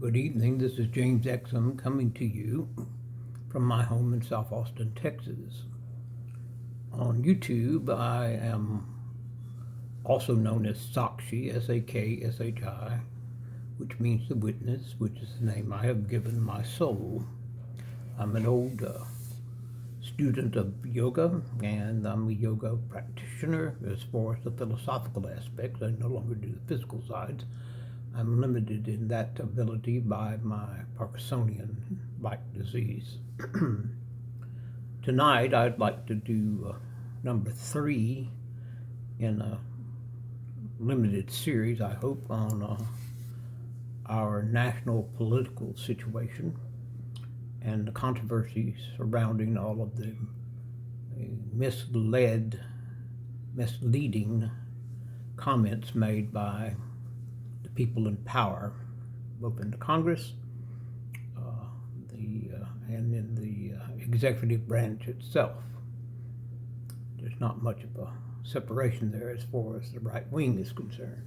Good evening. This is James Exum coming to you from my home in South Austin, Texas. On YouTube, I am also known as Sakshi, S-A-K-S-H-I, which means the witness, which is the name I have given my soul. I'm an old student of yoga, and I'm a yoga practitioner. As far as the philosophical aspects, I no longer do the physical sides. I'm limited in that ability by my Parkinsonian-like disease. Tonight, I'd like to do number 3 in a limited series, I hope, on our national political situation and the controversies surrounding all of the misleading comments made by the people in power, both in the Congress and in the executive branch itself. There's not much of a separation there as far as the right wing is concerned.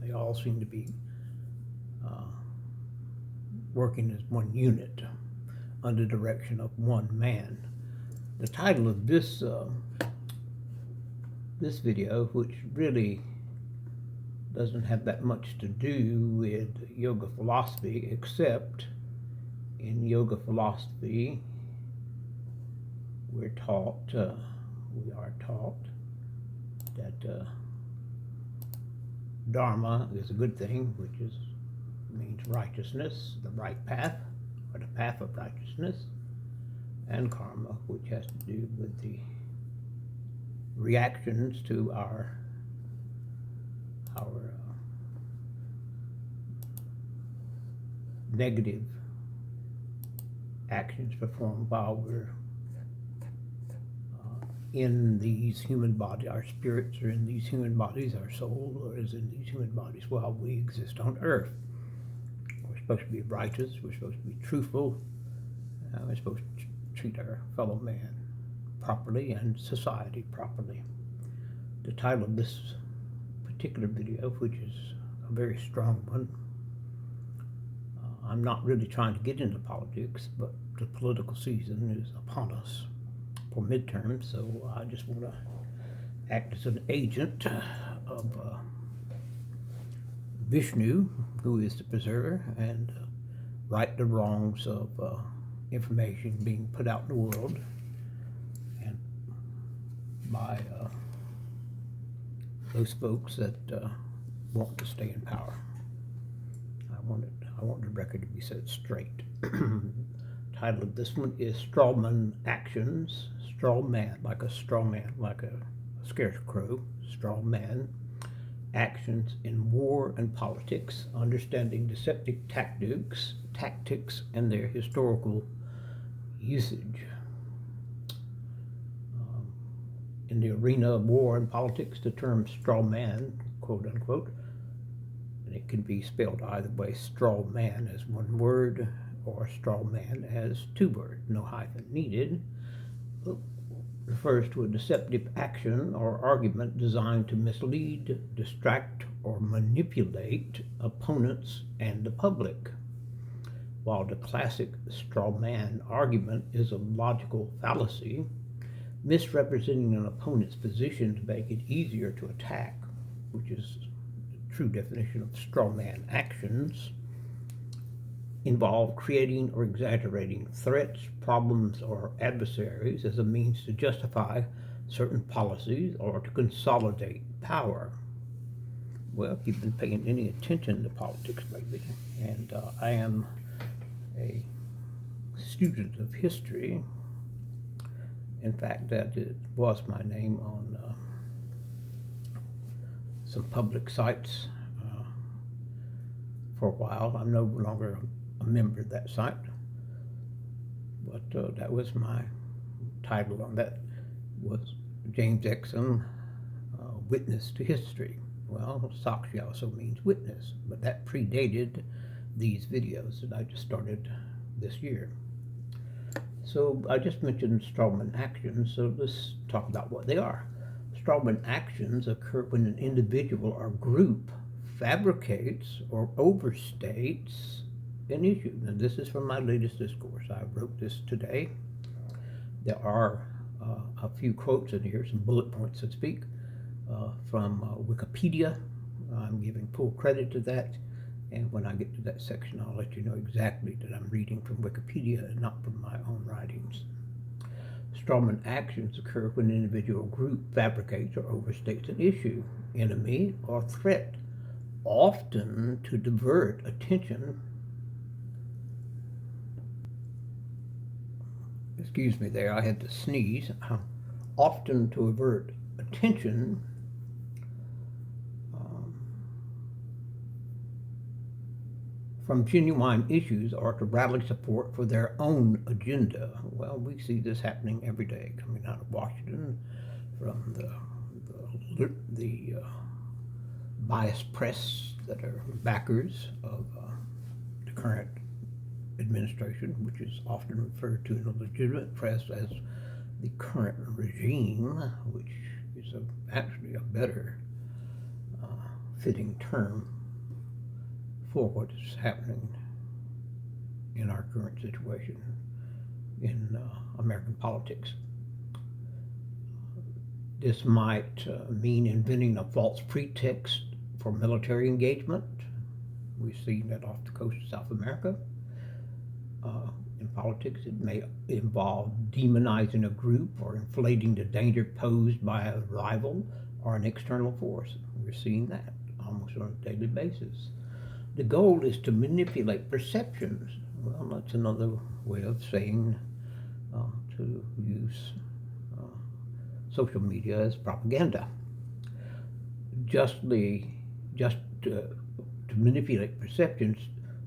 They all seem to be working as one unit under direction of one man. The title of this video, which really doesn't have that much to do with yoga philosophy, except in yoga philosophy we are taught that dharma is a good thing, which means righteousness, the right path, or the path of righteousness, and karma, which has to do with the reactions to our negative actions performed while we're in these human bodies. Our spirits are in these human bodies, our soul is in these human bodies while we exist on earth. We're supposed to be righteous, we're supposed to be truthful, we're supposed to treat our fellow man properly and society properly. The title of this particular video, which is a very strong one, I'm not really trying to get into politics, but the political season is upon us for midterms, so I just want to act as an agent of Vishnu, who is the preserver, and right the wrongs of information being put out in the world and by those folks that want to stay in power. I want the record to be set straight. Title of this one is Strawman Actions. Strawman, like a straw man, like a scarecrow. Strawman Actions in War and Politics, Understanding Deceptive Tactics and their Historical Usage. In the arena of war and politics, the term straw man, quote unquote, and it can be spelled either way, straw man as one word or straw man as two words, no hyphen needed, refers to a deceptive action or argument designed to mislead, distract, or manipulate opponents and the public. While the classic straw man argument is a logical fallacy, misrepresenting an opponent's position to make it easier to attack, which is the true definition of straw man actions, involve creating or exaggerating threats, problems, or adversaries as a means to justify certain policies or to consolidate power. Well, if you've been paying any attention to politics lately, and I am a student of history. In fact, that it was my name on some public sites for a while. I'm no longer a member of that site, but that was my title on that, was James Exum, Witness to History. Well, Sakshi also means witness, but that predated these videos that I just started this year. So I just mentioned strawman actions, so let's talk about what they are. Strawman actions occur when an individual or group fabricates or overstates an issue. And this is from my latest discourse. I wrote this today. There are a few quotes in here, some bullet points, so to speak, from Wikipedia. I'm giving full credit to that. And when I get to that section, I'll let you know exactly that I'm reading from Wikipedia and not from my own writings. Strawman actions occur when an individual group fabricates or overstates an issue, enemy, or threat, often to divert attention. Excuse me there, I had to sneeze. Often to avert attention from genuine issues or to rally support for their own agenda. Well, we see this happening every day coming out of Washington from the biased press that are backers of the current administration, which is often referred to in the legitimate press as the current regime, which is actually a better fitting term for what is happening in our current situation in American politics. This might mean inventing a false pretext for military engagement. We've seen that off the coast of South America. In politics, it may involve demonizing a group or inflating the danger posed by a rival or an external force. We're seeing that almost on a daily basis. The goal is to manipulate perceptions. Well, that's another way of saying to use social media as propaganda. Just to manipulate perceptions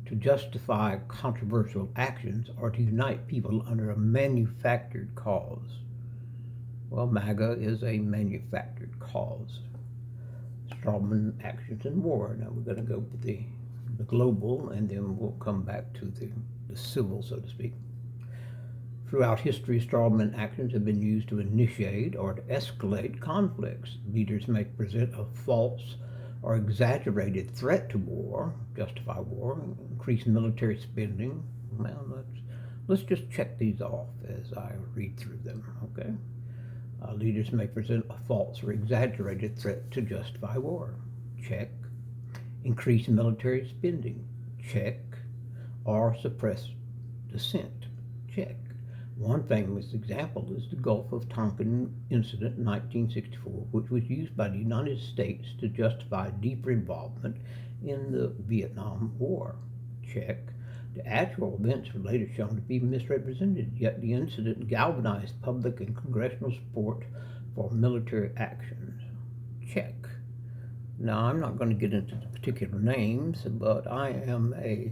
to justify controversial actions or to unite people under a manufactured cause. Well, MAGA is a manufactured cause. Strawman actions in war. Now we're going to go with the global, and then we'll come back to the civil, so to speak. Throughout history, strawman actions have been used to initiate or to escalate conflicts. Leaders may present a false or exaggerated threat to war, justify war, increase military spending. Well, let's just check these off as I read through them, okay? Leaders may present a false or exaggerated threat to justify war. Check. Increase military spending. Check. Or suppress dissent. Check. One famous example is the Gulf of Tonkin incident in 1964, which was used by the United States to justify deeper involvement in the Vietnam War. Check. The actual events were later shown to be misrepresented, yet the incident galvanized public and congressional support for military actions. Check. Now, I'm not going to get into the particular names, but I am a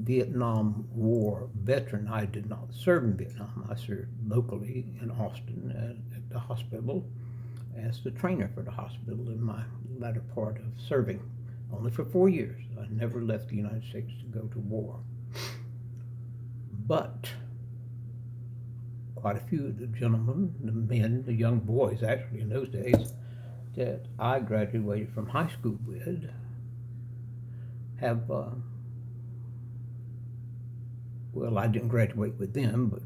Vietnam War veteran. I did not serve in Vietnam. I served locally in Austin at the hospital as the trainer for the hospital in my latter part of serving, only for 4 years. I never left the United States to go to war. But quite a few of the gentlemen, the men, the young boys actually in those days, that I graduated from high school with have, well, I didn't graduate with them, but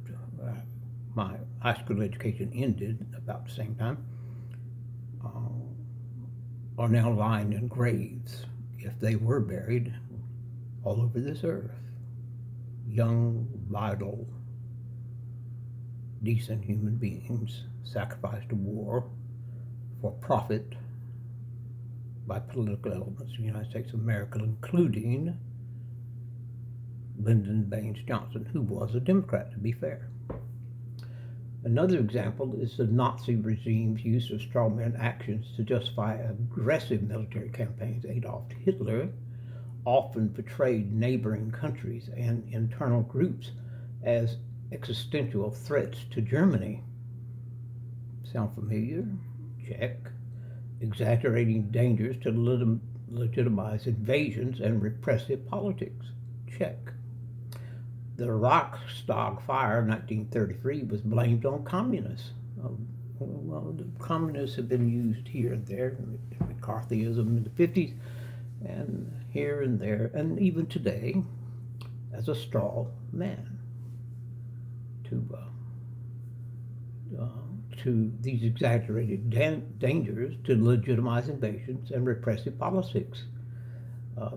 my high school education ended about the same time, are now lying in graves, if they were buried, all over this earth. Young, vital, decent human beings sacrificed to war for profit by political elements in the United States of America, including Lyndon Baines Johnson, who was a Democrat, to be fair. Another example is the Nazi regime's use of strawman actions to justify aggressive military campaigns. Adolf Hitler often portrayed neighboring countries and internal groups as existential threats to Germany. Sound familiar? Check. Exaggerating dangers to legitimize invasions and repressive politics. Check. The Reichstag fire of 1933 was blamed on communists. Well, the communists have been used here and there, McCarthyism in the 50s, and here and there, and even today, as a straw man to these exaggerated dangers to legitimize invasions and repressive politics.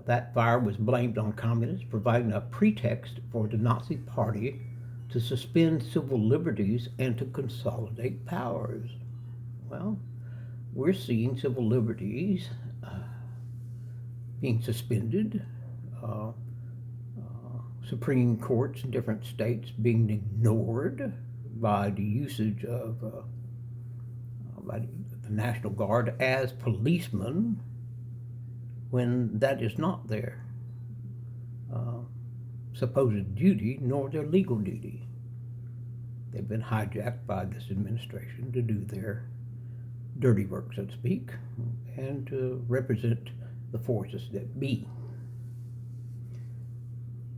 That fire was blamed on communists, providing a pretext for the Nazi Party to suspend civil liberties and to consolidate powers. Well, we're seeing civil liberties being suspended, uh, Supreme Courts in different states being ignored by the usage of by the National Guard as policemen when that is not their supposed duty nor their legal duty. They've been hijacked by this administration to do their dirty work, so to speak, and to represent the forces that be,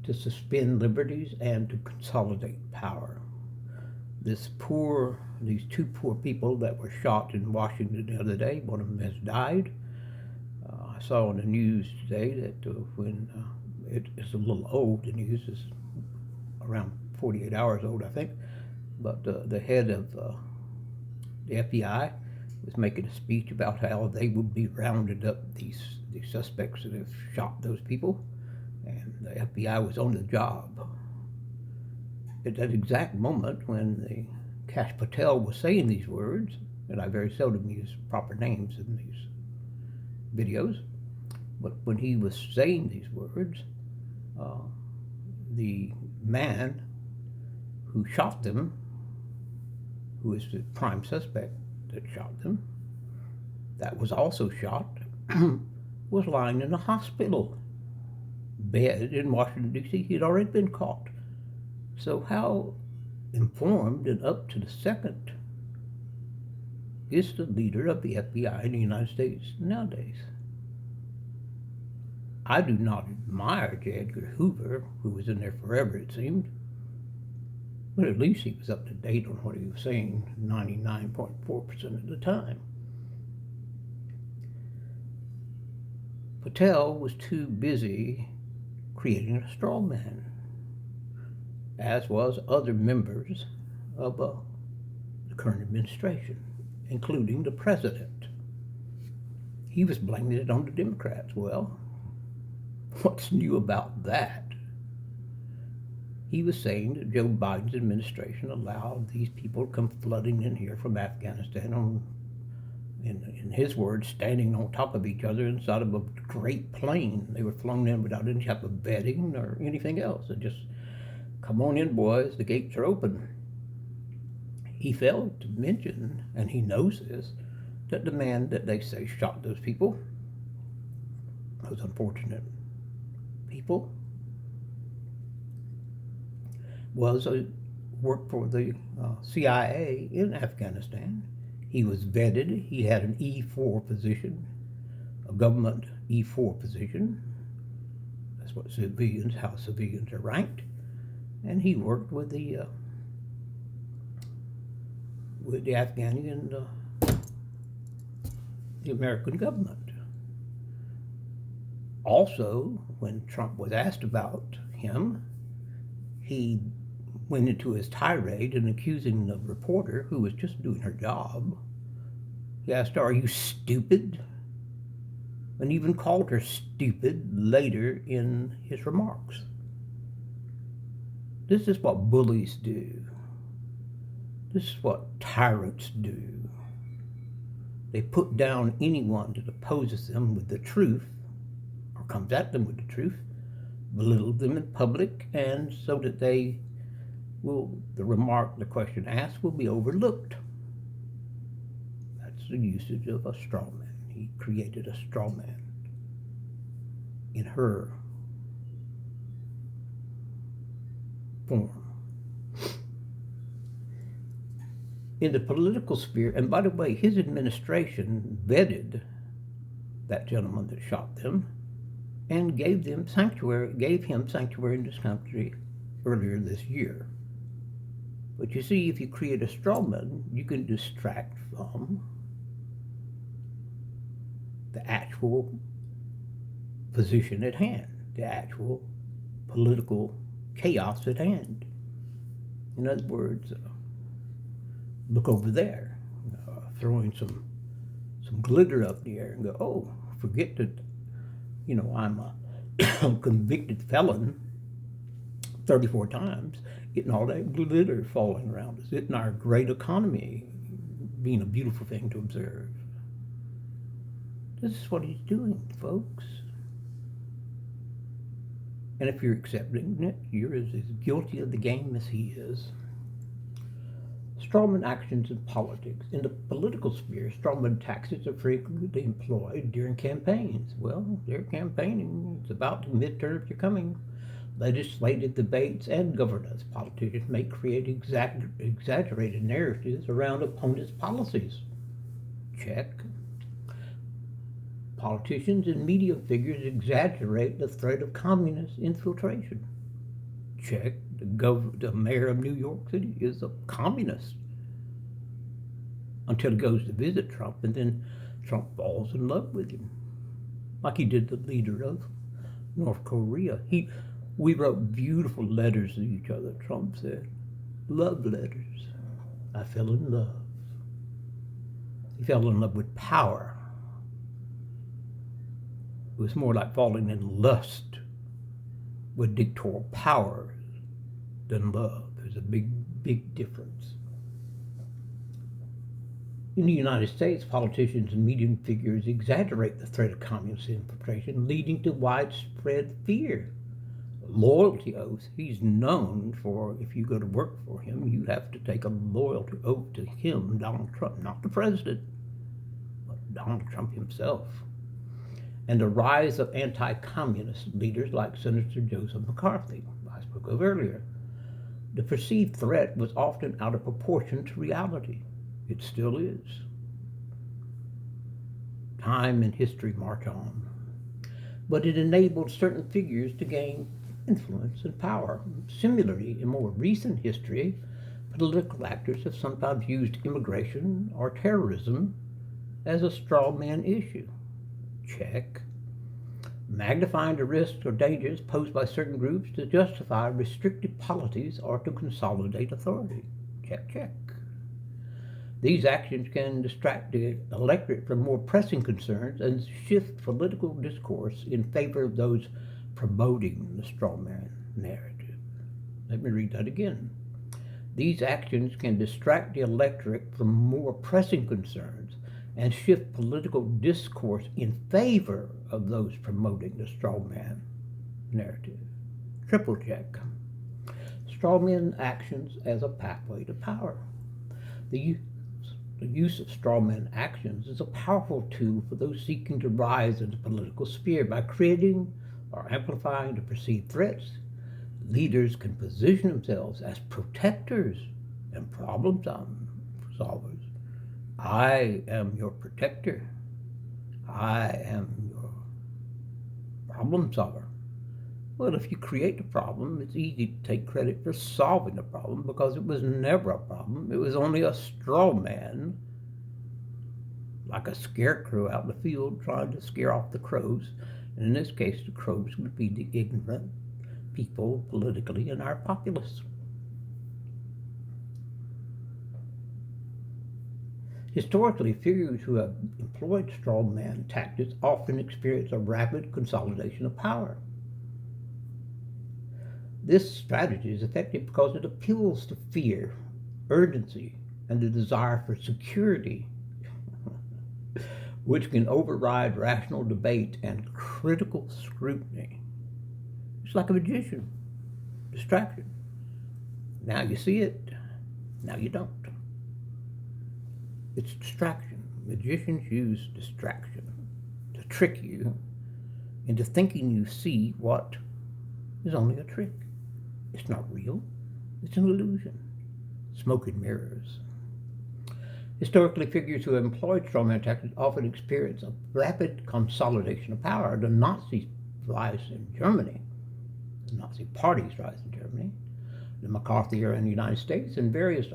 to suspend liberties and to consolidate power. These two poor people that were shot in Washington the other day, one of them has died. I saw on the news today that when it's a little old, the news is around 48 hours old, I think, but the head of the FBI was making a speech about how they would be rounded up, these suspects that have shot those people, and the FBI was on the job. At that exact moment when the Kash Patel was saying these words, and I very seldom use proper names in these videos, but when he was saying these words, the man who shot them, who is the prime suspect that shot them, that was also shot, was lying in a hospital bed in Washington, D.C. He had already been caught. So how informed and up to the second is the leader of the FBI in the United States nowadays? I do not admire J. Edgar Hoover, who was in there forever, it seemed, but at least he was up to date on what he was saying 99.4% of the time. Patel was too busy creating a straw man, as was other members of the current administration, including the president. He was blaming it on the Democrats. Well, what's new about that? He was saying that Joe Biden's administration allowed these people to come flooding in here from Afghanistan in his words, standing on top of each other inside of a great plane. They were flown in without any type of vetting or anything else. They just, come on in, boys, the gates are open. He failed to mention, and he knows this, that the man that they say shot those people, those unfortunate people, worked for the CIA in Afghanistan. He was vetted. He had an E4 position, a government E4 position. That's what how civilians are ranked. And he worked with the Afghani and the American government. Also, when Trump was asked about him, he went into his tirade and accusing the reporter, who was just doing her job. He asked her, "Are you stupid?" And even called her stupid later in his remarks. This is what bullies do. This is what tyrants do. They put down anyone that opposes them with the truth, or comes at them with the truth, belittle them in public, and so that the question asked will be overlooked. That's the usage of a straw man. He created a straw man in her form. In the political sphere, and by the way, his administration vetted that gentleman that shot them and gave him sanctuary in this country earlier this year. But you see, if you create a straw man, you can distract from the actual position at hand, the actual political chaos at hand. In other words, look over there, throwing some glitter up in the air and go, oh, forget that, I'm a convicted felon 34 times, getting all that glitter falling around us. Isn't our great economy being a beautiful thing to observe? This is what he's doing, folks. And if you're accepting it, you're as guilty of the game as he is. Strawman actions in politics. In the political sphere, strawman tactics are frequently employed during campaigns. Well, they're campaigning. It's about the midterms are coming. Legislative debates and governance. Politicians may create exaggerated narratives around opponents' policies. Check. Politicians and media figures exaggerate the threat of communist infiltration. Check. The mayor of New York City is a communist until he goes to visit Trump, and then Trump falls in love with him, like he did the leader of North Korea. We wrote beautiful letters to each other, Trump said. Love letters. I fell in love. He fell in love with power. It was more like falling in lust with dictatorial power than love. There's a big difference. In the United States, politicians and media figures exaggerate the threat of communist infiltration, leading to widespread fear. Loyalty oaths. He's known for, if you go to work for him, you have to take a loyalty oath to him, Donald Trump, not the president, but Donald Trump himself. And the rise of anti-communist leaders like Senator Joseph McCarthy, I spoke of earlier. The perceived threat was often out of proportion to reality. It still is. Time and history march on. But it enabled certain figures to gain influence and power. Similarly, in more recent history, political actors have sometimes used immigration or terrorism as a straw man issue. Check. Magnifying the risks or dangers posed by certain groups to justify restrictive policies or to consolidate authority. Check. These actions can distract the electorate from more pressing concerns and shift political discourse in favor of those promoting the strawman narrative. Let me read that again. These actions can distract the electorate from more pressing concerns and shift political discourse in favor of those promoting the strawman narrative. Triple check. Strawman actions as a pathway to power. The use of strawman actions is a powerful tool for those seeking to rise in the political sphere by creating or amplifying the perceived threats. Leaders can position themselves as protectors and problem solvers. I am your protector. I am your problem solver. Well, if you create the problem, it's easy to take credit for solving the problem because it was never a problem. It was only a straw man, like a scarecrow out in the field trying to scare off the crows. And in this case, the crows would be the ignorant people politically and our populace. Historically, figures who have employed straw man tactics often experience a rapid consolidation of power. This strategy is effective because it appeals to fear, urgency, and the desire for security, which can override rational debate and critical scrutiny. It's like a magician. Distraction. Now you see it, now you don't. It's distraction. Magicians use distraction to trick you into thinking you see what is only a trick. It's not real. It's an illusion. Smoke and mirrors. Historically, figures who have employed strawman tactics often experience a rapid consolidation of power. The Nazis rise in Germany. The Nazi parties rise in Germany. The McCarthy era in the United States, and various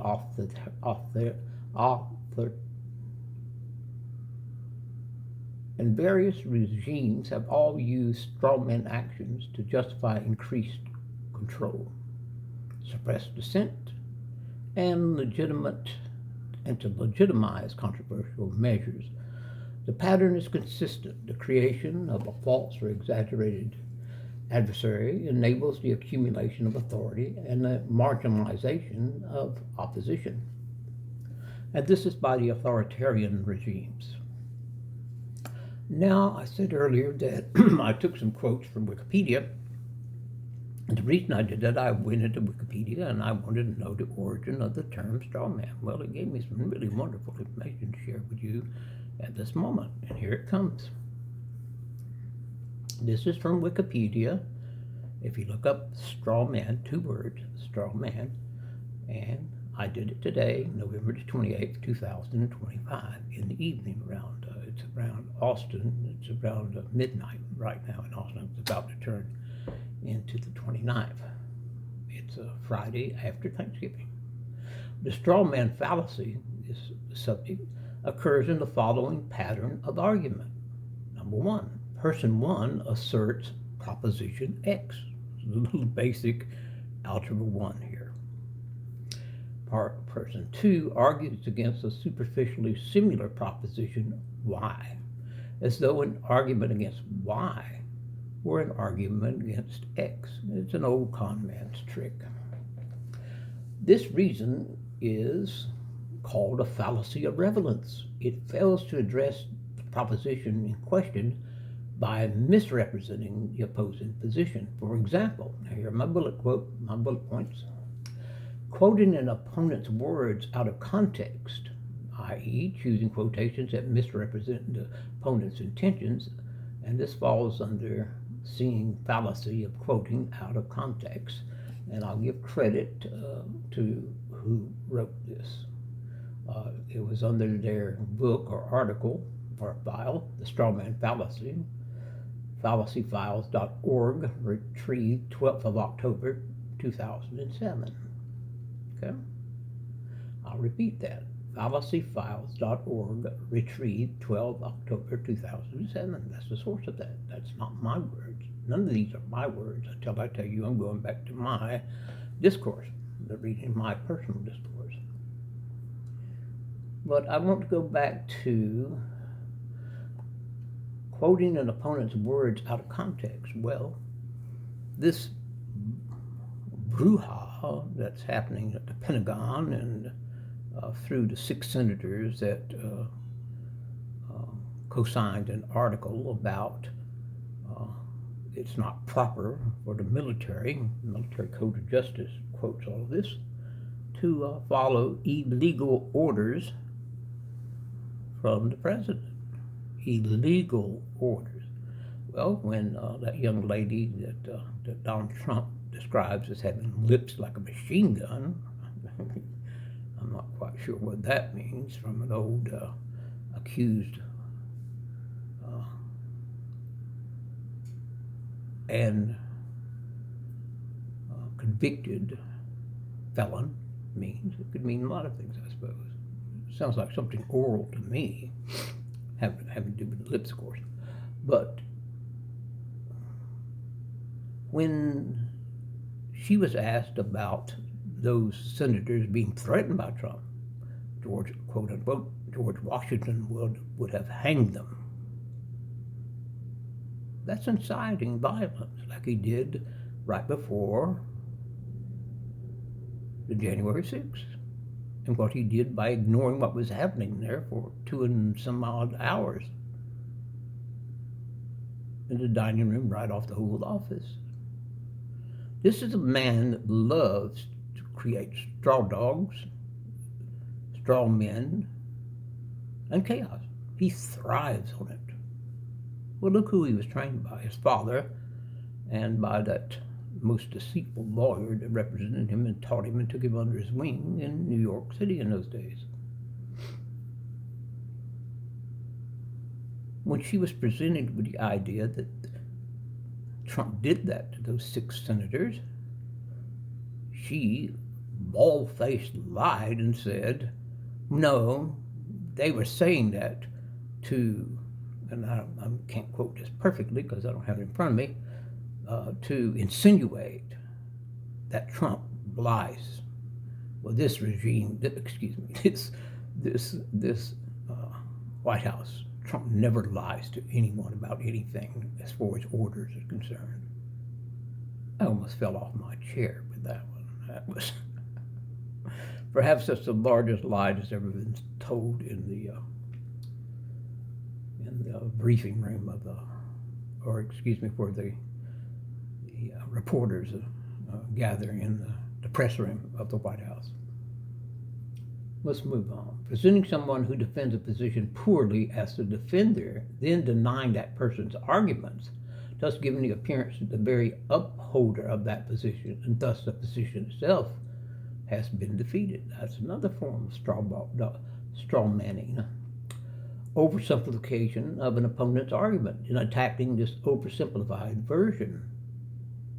various regimes have all used strawman actions to justify increased control, suppress dissent, and to legitimize controversial measures. The pattern is consistent. The creation of a false or exaggerated adversary enables the accumulation of authority and the marginalization of opposition. And this is by the authoritarian regimes. Now, I said earlier that I took some quotes from Wikipedia. And the reason I did that, I went into Wikipedia and I wanted to know the origin of the term strawman. Well, it gave me some really wonderful information to share with you at this moment. And here it comes. This is from Wikipedia. If you look up strawman, 2 words, strawman, and I did it today, November the 28th, 2025, in the evening around, it's around Austin, it's around midnight right now in Austin. It's about to turn into the 29th. It's a Friday after Thanksgiving. The strawman fallacy, is the subject, occurs in the following pattern of argument. Number 1, person 1 asserts proposition X. It's a little basic algebra 1 here. Person 2 argues against a superficially similar proposition Y, as though an argument against Y were an argument against X. It's an old con man's trick. This reason is called a fallacy of relevance. It fails to address the proposition in question by misrepresenting the opposing position. For example, here are my bullet points. Quoting an opponent's words out of context, i.e., choosing quotations that misrepresent the opponent's intentions, and this falls under seeing fallacy of quoting out of context. And I'll give credit to who wrote this. It was under their book or article or file, The Strawman Fallacy, fallacyfiles.org, retrieved 12th of October, 2007. Okay? I'll repeat that. fallacyfiles.org, retrieved 12 October 2007. That's the source of that. That's not my words. None of these are my words until I tell you I'm going back to my discourse, the reading my personal discourse. But I want to go back to quoting an opponent's words out of context. Well, this brouhaha that's happening at the Pentagon and through the 6 senators that co-signed an article about it's not proper for the military code of justice quotes all of this, to follow illegal orders from the president. Illegal orders. Well, when that young lady that Donald Trump describes as having lips like a machine gun, I'm not quite sure what that means, from an old accused and convicted felon means. It could mean a lot of things, I suppose. It sounds like something oral to me, having to do with the lips, of course. But when she was asked about those senators being threatened by Trump, George, quote unquote, George Washington would have hanged them. That's inciting violence, like he did right before the January 6th. And what he did by ignoring what was happening there for 2 and some odd hours in the dining room right off the Oval Office. This is a man that loves to create straw dogs, straw men, and chaos. He thrives on it. Well, look who he was trained by, his father, and by that most deceitful lawyer that represented him and taught him and took him under his wing in New York City in those days. When she was presented with the idea that Trump did that to those 6 senators, she bald-faced lied and said, no, they were saying that to, and I can't quote this perfectly because I don't have it in front of me, to insinuate that Trump lies. Well, this regime, this White House, Trump never lies to anyone about anything as far as orders are concerned. I almost fell off my chair with that one. That was perhaps that's the largest lie that's ever been told in the briefing room of the, or excuse me, for the reporters gathering in the press room of the White House. Let's move on. Presenting someone who defends a position poorly as the defender, then denying that person's arguments, thus giving the appearance that the very upholder of that position, and thus the position itself, has been defeated. That's another form of strawmanning. Oversimplification of an opponent's argument and attacking this oversimplified version.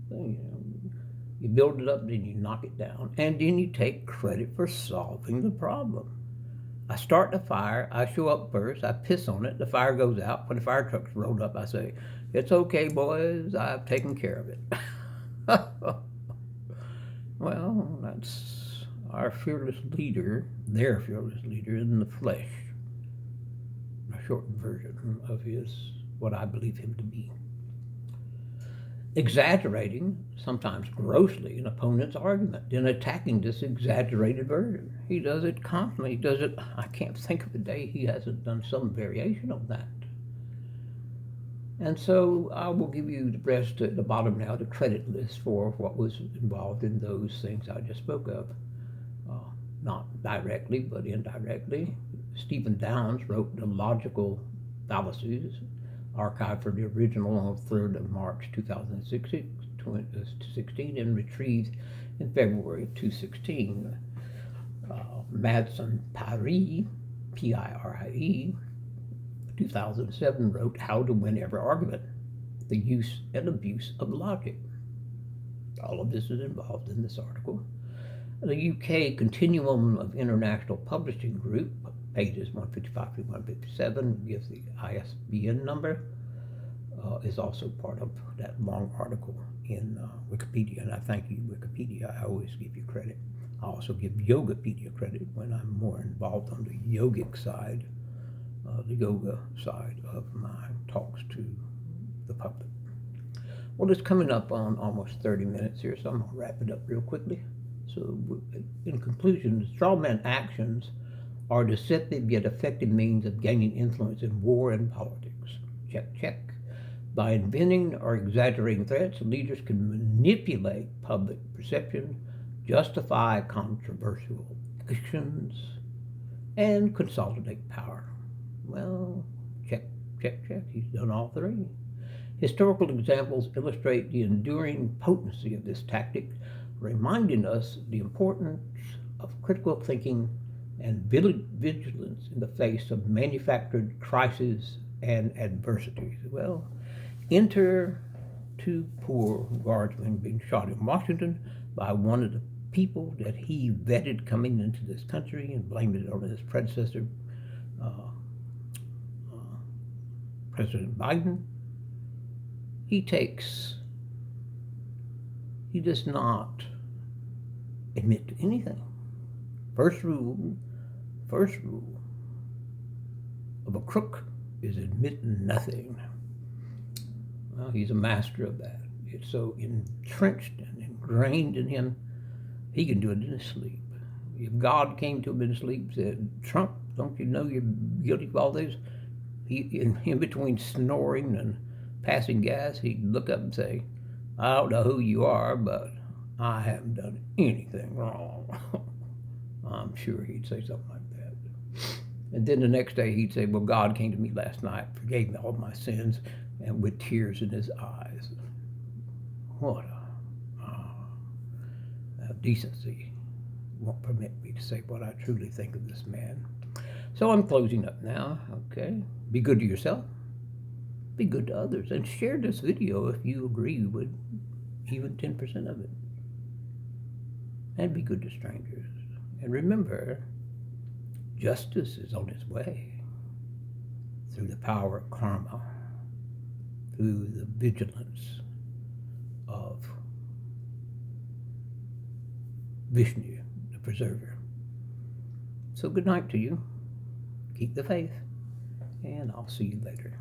You build it up, then you knock it down, and then you take credit for solving the problem. I start the fire, I show up first, I piss on it, the fire goes out. When the fire truck's rolled up, I say, "It's okay, boys, I've taken care of it." Well, that's our fearless leader, their fearless leader in the flesh. A shortened version of what I believe him to be. Exaggerating, sometimes grossly, an opponent's argument, then attacking this exaggerated version. He does it constantly. He does it, I can't think of a day he hasn't done some variation of that. And so I will give you the rest at the bottom now, the credit list for what was involved in those things I just spoke of. Not directly, but indirectly. Stephen Downes wrote The Logical Fallacies, archived for the original on 3rd of March 2016 and retrieved in February of 2016. Madsen Parie, P-I-R-I-E, 2007 wrote How to Win Every Argument, The Use and Abuse of Logic. All of this is involved in this article. The UK Continuum of International Publishing Group, pages 155 to 157, gives the ISBN number, is also part of that long article in Wikipedia. And I thank you, Wikipedia. I always give you credit. I also give Yogapedia credit when I'm more involved on the yogic side, the yoga side of my talks to the public. Well, it's coming up on almost 30 minutes here, so I'm going to wrap it up real quickly. So, in conclusion, the strawman actions are deceptive yet effective means of gaining influence in war and politics. Check, check. By inventing or exaggerating threats, leaders can manipulate public perception, justify controversial actions, and consolidate power. Well, check, check, check. He's done all three. Historical examples illustrate the enduring potency of this tactic, reminding us the importance of critical thinking and vigilance in the face of manufactured crises and adversities. Well, enter two poor guardsmen being shot in Washington by one of the people that he vetted coming into this country and blamed it on his predecessor, President Biden. He does not admit to anything. First rule of a crook is admit nothing. Well, he's a master of that. It's so entrenched and ingrained in him, he can do it in his sleep. If God came to him in his sleep and said, "Trump, don't you know you're guilty of all this?" He, in between snoring and passing gas, he'd look up and say, "I don't know who you are, but I haven't done anything wrong." I'm sure he'd say something like that. And then the next day he'd say, "Well, God came to me last night, forgave me all my sins," and with tears in his eyes. What a decency won't permit me to say what I truly think of this man. So I'm closing up now, okay? Be good to yourself, be good to others, and share this video if you agree with even 10% of it. And be good to strangers. And remember, justice is on its way through the power of karma, through the vigilance of Vishnu, the preserver. So good night to you. Keep the faith, and I'll see you later.